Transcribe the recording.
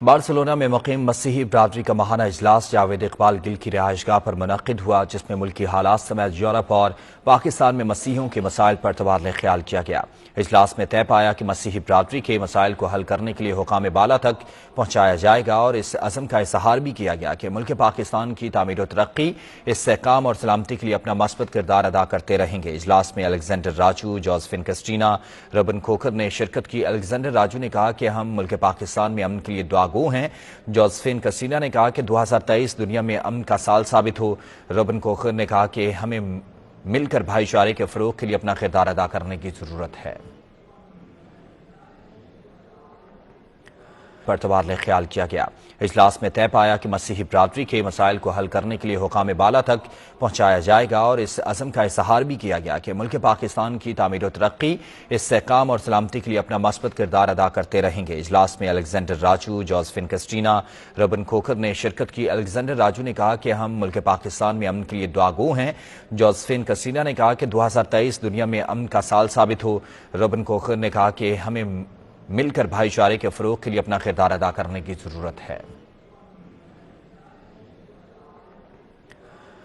Barcelona میں مقیم مسیحی برادری کا ماہانہ اجلاس جاوید اقبال گل کی رہائش گاہ پر منعقد ہوا، جس میں ملکی حالات سمیت یورپ اور پاکستان میں مسیحیوں کے مسائل پر تبادلہ خیال کیا گیا۔ اجلاس میں طے پایا کہ مسیحی برادری کے مسائل کو حل کرنے کے لیے حکام بالا تک پہنچایا جائے گا، اور اس عزم کا اظہار بھی کیا گیا کہ ملک پاکستان کی تعمیر و ترقی، استحکام اور سلامتی کے لیے اپنا مثبت کردار ادا کرتے رہیں گے۔ اجلاس میں الیگزینڈر راجو، جوزفین کرسٹینا، ربن کوکر نے شرکت کی۔ الیگزینڈر راجو نے کہا کہ ہم ملک پاکستان میں امن کے لیے دعا گو ہیں۔ جوزفین کرسٹینا نے کہا کہ 2023 دنیا میں امن کا سال ثابت ہو۔ ربن کوکر نے کہا کہ ہمیں مل کر بھائی چارے کے فروغ کے لیے اپنا کردار ادا کرنے کی ضرورت ہے۔ پر تبادلہ خیال کیا گیا۔ اجلاس میں طے پایا کہ مسیحی برادری کے مسائل کو حل کرنے کے لیے حکام بالا تک پہنچایا جائے گا، اور اس عزم کا اظہار بھی کیا گیا کہ ملک پاکستان کی تعمیر و ترقی، استحکام اور سلامتی کے لیے اپنا مثبت کردار ادا کرتے رہیں گے۔ اجلاس میں الیگزینڈر راجو، جوزفین کرسٹینا، ربن کوکر نے شرکت کی۔ الیگزینڈر راجو نے کہا کہ ہم ملک پاکستان میں امن کے لیے دعا گو ہیں۔ جوزفین کرسٹینا نے کہا کہ 2023 دنیا میں امن کا سال ثابت ہو۔ ربن کوکر نے کہا کہ ہمیں مل کر بھائی چارے کے فروغ کے لیے اپنا کردار ادا کرنے کی ضرورت ہے۔